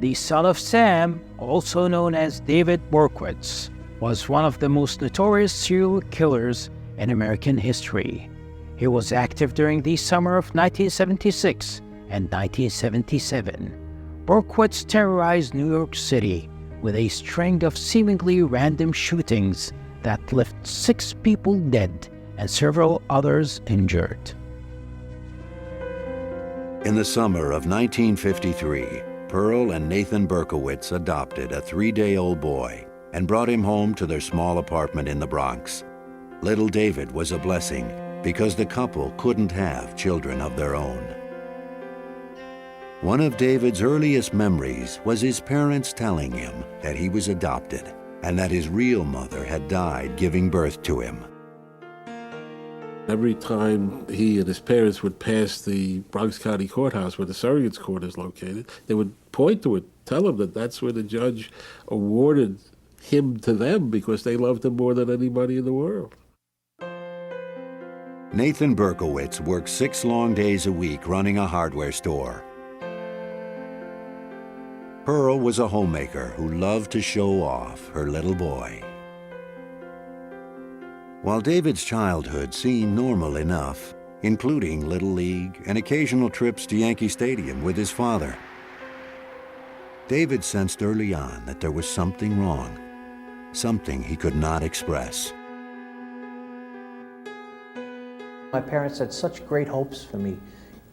the son of Sam, also known as David Berkowitz, was one of the most notorious serial killers in American history. He was active during the summer of 1976 and 1977. Berkowitz terrorized New York City with a string of seemingly random shootings that left 6 people dead and several others injured. In the summer of 1953, Pearl and Nathan Berkowitz adopted a 3-day-old boy and brought him home to their small apartment in the Bronx. Little David was a blessing because the couple couldn't have children of their own. One of David's earliest memories was his parents telling him that he was adopted and that his real mother had died giving birth to him. Every time he and his parents would pass the Bronx County Courthouse where the surrogates court is located, they would point to it, tell him that that's where the judge awarded him to them because they loved him more than anybody in the world. Nathan Berkowitz worked 6 long days a week running a hardware store. Pearl was a homemaker who loved to show off her little boy. While David's childhood seemed normal enough, including Little League and occasional trips to Yankee Stadium with his father, David sensed early on that there was something wrong, something he could not express. My parents had such great hopes for me.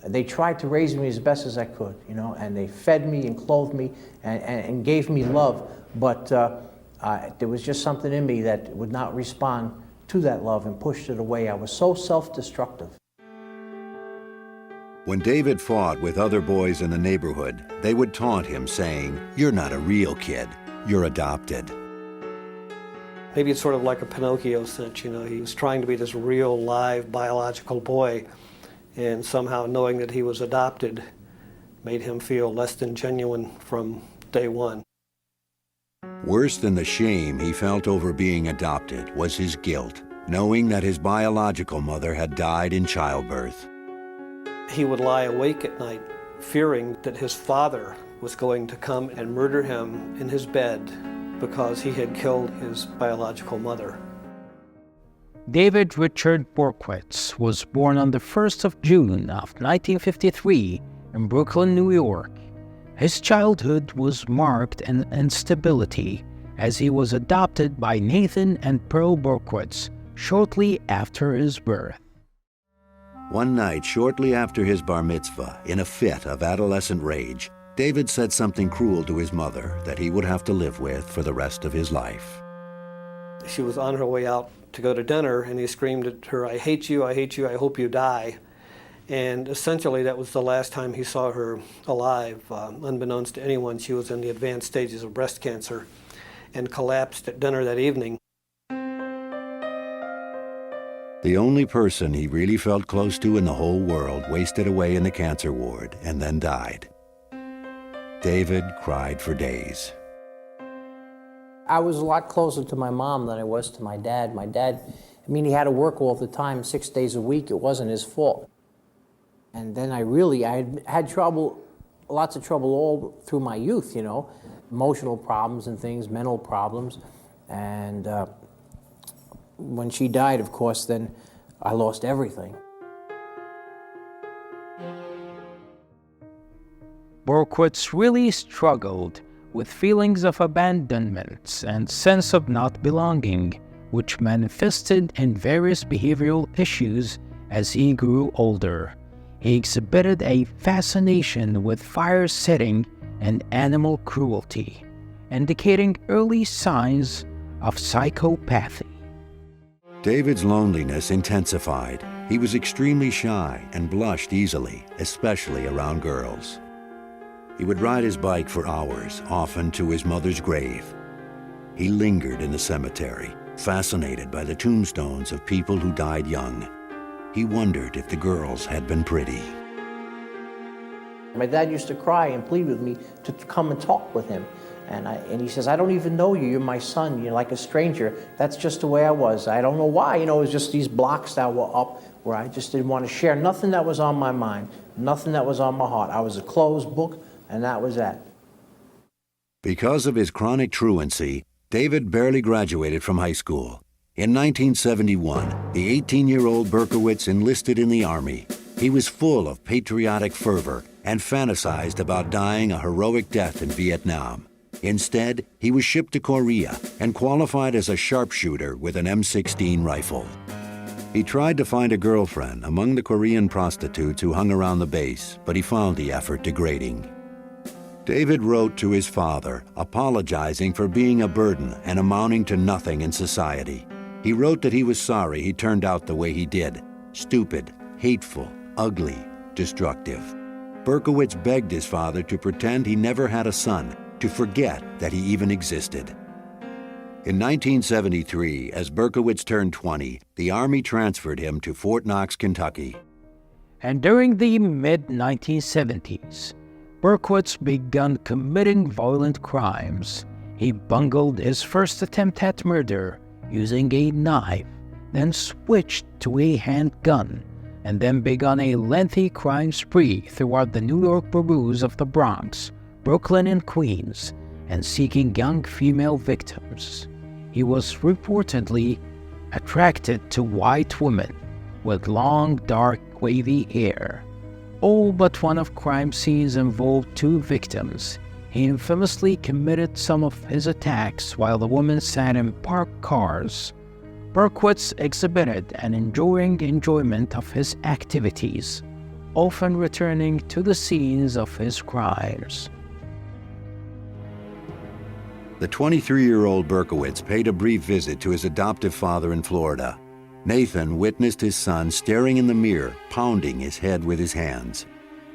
They tried to raise me as best as I could, and they fed me and clothed me and gave me love, but there was just something in me that would not respond to that love and pushed it away. I was so self-destructive. When David fought with other boys in the neighborhood, they would taunt him saying, "You're not a real kid, you're adopted." Maybe it's sort of like a Pinocchio sense, he was trying to be this real, live, biological boy, and somehow knowing that he was adopted made him feel less than genuine from day one. Worse than the shame he felt over being adopted was his guilt, knowing that his biological mother had died in childbirth. He would lie awake at night, fearing that his father was going to come and murder him in his bed because he had killed his biological mother. David Richard Berkowitz was born on the 1st of June of 1953 in Brooklyn, New York. His childhood was marked in instability as he was adopted by Nathan and Pearl Berkowitz shortly after his birth. One night, shortly after his bar mitzvah, in a fit of adolescent rage, David said something cruel to his mother that he would have to live with for the rest of his life. She was on her way out to go to dinner, and he screamed at her, I hate you, I hope you die." And essentially that was the last time he saw her alive. Unbeknownst to anyone, she was in the advanced stages of breast cancer and collapsed at dinner that evening. The only person he really felt close to in the whole world wasted away in the cancer ward and then died. David cried for days. I was a lot closer to my mom than I was to my dad. My dad, he had to work all the time, 6 days a week. It wasn't his fault. And then I had trouble, lots of trouble all through my youth, emotional problems and things, mental problems. And when she died, of course, then I lost everything. Berkowitz really struggled with feelings of abandonment and sense of not belonging, which manifested in various behavioral issues as he grew older. He exhibited a fascination with fire setting and animal cruelty, indicating early signs of psychopathy. David's loneliness intensified. He was extremely shy and blushed easily, especially around girls. He would ride his bike for hours, often to his mother's grave. He lingered in the cemetery, fascinated by the tombstones of people who died young. He wondered if the girls had been pretty. My dad used to cry and plead with me to come and talk with him. And he says, I don't even know you, you're my son, you're like a stranger. That's just the way I was. I don't know why, it was just these blocks that were up where I just didn't want to share nothing that was on my mind, nothing that was on my heart. I was a closed book, and that was that. Because of his chronic truancy, David barely graduated from high school. In 1971, the 18-year-old Berkowitz enlisted in the Army. He was full of patriotic fervor and fantasized about dying a heroic death in Vietnam. Instead, he was shipped to Korea and qualified as a sharpshooter with an M16 rifle. He tried to find a girlfriend among the Korean prostitutes who hung around the base, but he found the effort degrading. David wrote to his father, apologizing for being a burden and amounting to nothing in society. He wrote that he was sorry he turned out the way he did: stupid, hateful, ugly, destructive. Berkowitz begged his father to pretend he never had a son, to forget that he even existed. In 1973, as Berkowitz turned 20, the Army transferred him to Fort Knox, Kentucky. And during the mid-1970s, Berkowitz began committing violent crimes. He bungled his first attempt at murder using a knife, then switched to a handgun, and then began a lengthy crime spree throughout the New York boroughs of the Bronx, Brooklyn, and Queens, and seeking young female victims. He was reportedly attracted to white women with long, dark, wavy hair. All but one of crime scenes involved two victims. He infamously committed some of his attacks while the women sat in parked cars. Berkowitz exhibited an enduring enjoyment of his activities, often returning to the scenes of his crimes. The 23-year-old Berkowitz paid a brief visit to his adoptive father in Florida. Nathan witnessed his son staring in the mirror, pounding his head with his hands.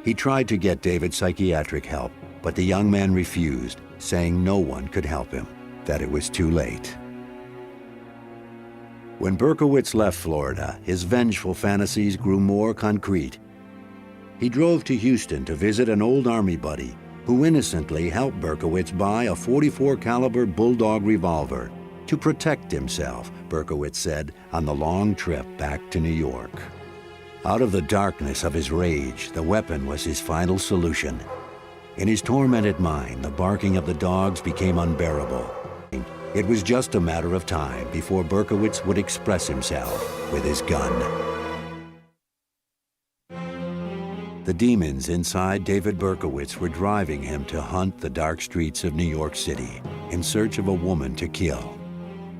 He tried to get David psychiatric help, but the young man refused, saying no one could help him, that it was too late. When Berkowitz left Florida, his vengeful fantasies grew more concrete. He drove to Houston to visit an old Army buddy who innocently helped Berkowitz buy a .44 caliber Bulldog revolver to protect himself, Berkowitz said, on the long trip back to New York. Out of the darkness of his rage, the weapon was his final solution. In his tormented mind, the barking of the dogs became unbearable. It was just a matter of time before Berkowitz would express himself with his gun. The demons inside David Berkowitz were driving him to hunt the dark streets of New York City in search of a woman to kill.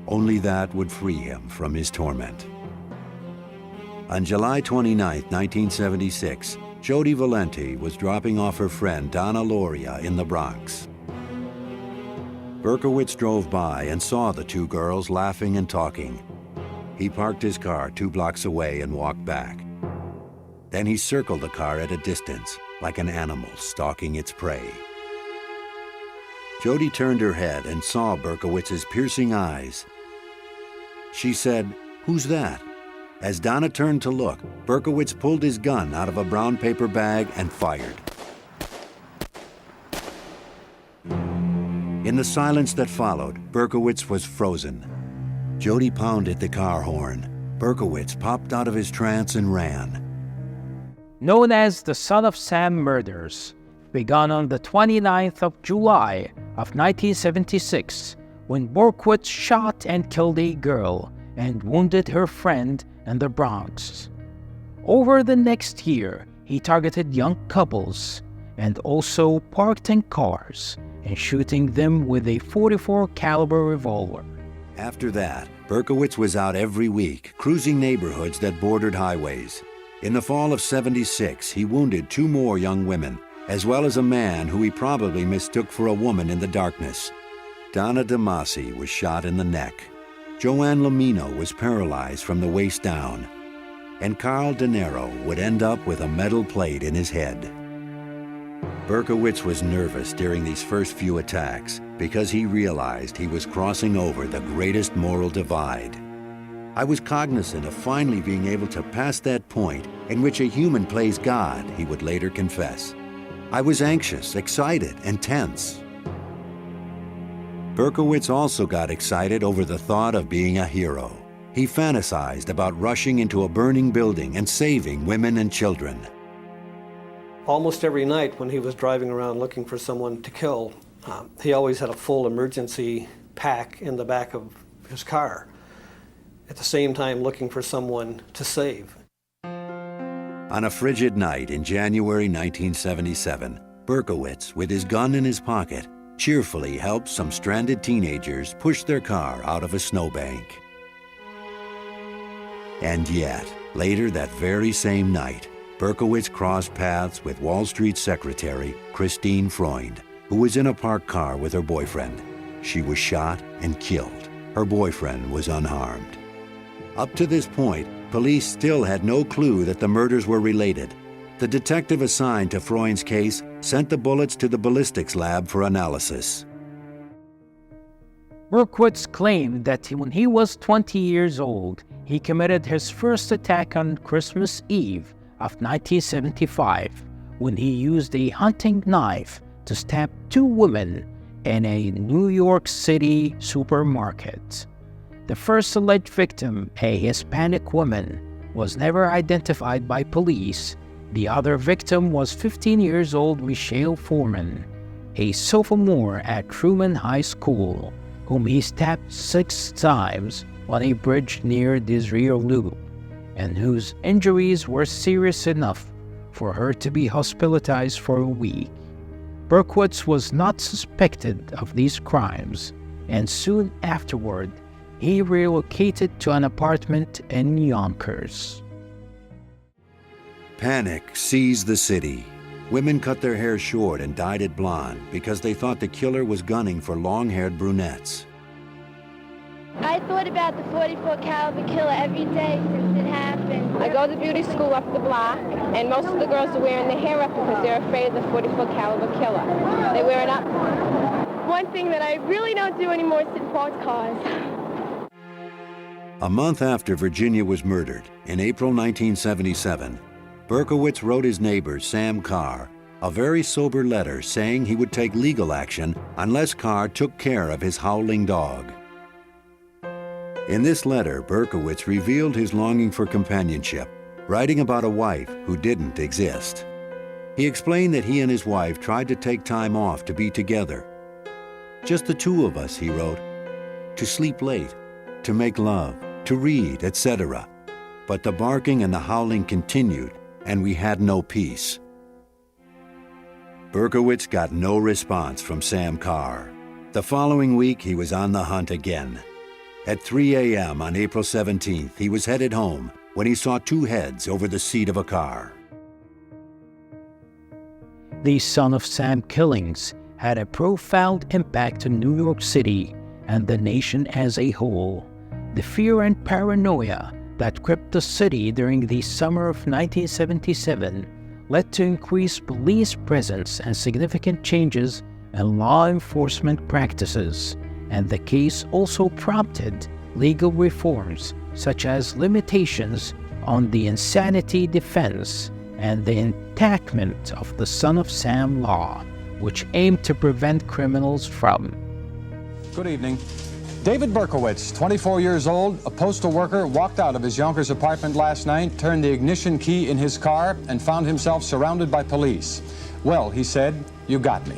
Only that would free him from his torment. On July 29, 1976, Jody Valenti was dropping off her friend Donna Loria in the Bronx. Berkowitz drove by and saw the two girls laughing and talking. He parked his car 2 blocks away and walked back. Then he circled the car at a distance, like an animal stalking its prey. Jody turned her head and saw Berkowitz's piercing eyes. She said, "Who's that?" As Donna turned to look, Berkowitz pulled his gun out of a brown paper bag and fired. In the silence that followed, Berkowitz was frozen. Jody pounded the car horn. Berkowitz popped out of his trance and ran. Known as the Son of Sam murders, began on the 29th of July of 1976, when Berkowitz shot and killed a girl and wounded her friend in the Bronx. Over the next year, he targeted young couples and also parked in cars and shooting them with a .44 caliber revolver. After that, Berkowitz was out every week, cruising neighborhoods that bordered highways. In the fall of '76, he wounded 2 more young women, as well as a man who he probably mistook for a woman in the darkness. Donna DeMasi was shot in the neck. Joanne Lamino was paralyzed from the waist down. And Carl De Niro would end up with a metal plate in his head. Berkowitz was nervous during these first few attacks because he realized he was crossing over the greatest moral divide. "I was cognizant of finally being able to pass that point in which a human plays God," he would later confess. "I was anxious, excited, and tense." Berkowitz also got excited over the thought of being a hero. He fantasized about rushing into a burning building and saving women and children. Almost every night when he was driving around looking for someone to kill, He always had a full emergency pack in the back of his car, at the same time looking for someone to save. On a frigid night in January 1977, Berkowitz, with his gun in his pocket, cheerfully helped some stranded teenagers push their car out of a snowbank. And yet, later that very same night, Berkowitz crossed paths with Wall Street secretary Christine Freund, who was in a parked car with her boyfriend. She was shot and killed. Her boyfriend was unharmed. Up to this point, police still had no clue that the murders were related. The detective assigned to Freund's case sent the bullets to the ballistics lab for analysis. Berkowitz claimed that when he was 20 years old, he committed his first attack on Christmas Eve of 1975 when he used a hunting knife to stab 2 women in a New York City supermarket. The first alleged victim, a Hispanic woman, was never identified by police. The other victim was 15 years old Michelle Foreman, a sophomore at Truman High School, whom he stabbed 6 times on a bridge near Disraeli Loop, and whose injuries were serious enough for her to be hospitalized for a week. Berkowitz was not suspected of these crimes, and soon afterward, he relocated to an apartment in Yonkers. Panic seized the city. Women cut their hair short and dyed it blonde because they thought the killer was gunning for long-haired brunettes. I thought about the 44 caliber killer every day since it happened. I go to beauty school up the block, and most of the girls are wearing their hair up because they're afraid of the 44 caliber killer. They wear it up. One thing that I really don't do anymore is sit in parked cars. A month after Virginia was murdered, in April 1977, Berkowitz wrote his neighbor, Sam Carr, a very sober letter saying he would take legal action unless Carr took care of his howling dog. In this letter, Berkowitz revealed his longing for companionship, writing about a wife who didn't exist. He explained that he and his wife tried to take time off to be together. Just the 2 of us, he wrote, to sleep late, to make love, to read, etc. But the barking and the howling continued, and we had no peace. Berkowitz got no response from Sam Carr. The following week, he was on the hunt again. At 3 a.m. on April 17th, he was headed home when he saw 2 heads over the seat of a car. These Son of Sam killings had a profound impact on New York City and the nation as a whole. The fear and paranoia that gripped the city during the summer of 1977 led to increased police presence and significant changes in law enforcement practices, and the case also prompted legal reforms such as limitations on the insanity defense and the enactment of the Son of Sam law, which aimed to prevent criminals from. Good evening. David Berkowitz, 24 years old, a postal worker, walked out of his Yonkers apartment last night, turned the ignition key in his car, and found himself surrounded by police. Well, he said, "You got me."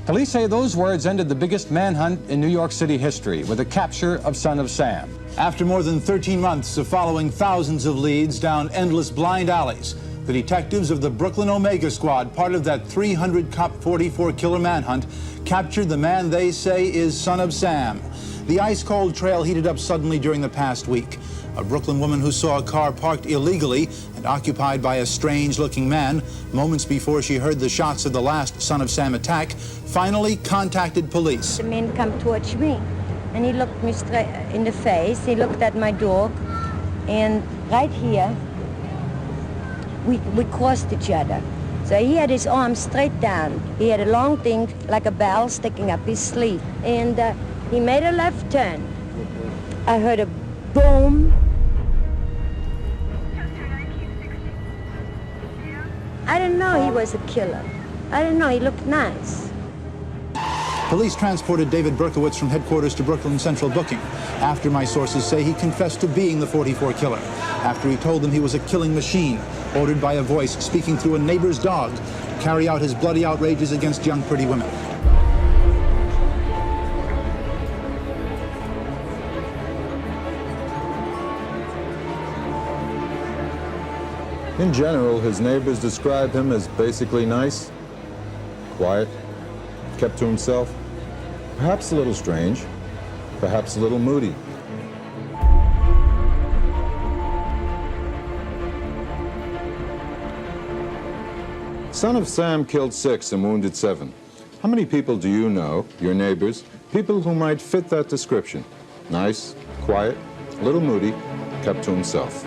Police say those words ended the biggest manhunt in New York City history with the capture of Son of Sam. After more than 13 months of following thousands of leads down endless blind alleys, the detectives of the Brooklyn Omega Squad, part of that 300-cop 44 killer manhunt, captured the man they say is Son of Sam. The ice-cold trail heated up suddenly during the past week. A Brooklyn woman who saw a car parked illegally and occupied by a strange-looking man moments before she heard the shots of the last Son of Sam attack finally contacted police. The man come towards me, and he looked me straight in the face. He looked at my dog, and right here, we crossed each other. So he had his arm straight down. He had a long thing, like a bell, sticking up his sleeve. And he made a left turn. I heard a boom. I didn't know he was a killer. I didn't know he looked nice. Police transported David Berkowitz from headquarters to Brooklyn Central Booking. After, my sources say, he confessed to being the 44 killer. After he told them he was a killing machine, ordered by a voice speaking through a neighbor's dog to carry out his bloody outrages against young, pretty women. In general, his neighbors describe him as basically nice, quiet, kept to himself, perhaps a little strange, perhaps a little moody. Son of Sam killed 6 and wounded 7. How many people do you know, your neighbors, people who might fit that description? Nice, quiet, a little moody, kept to himself.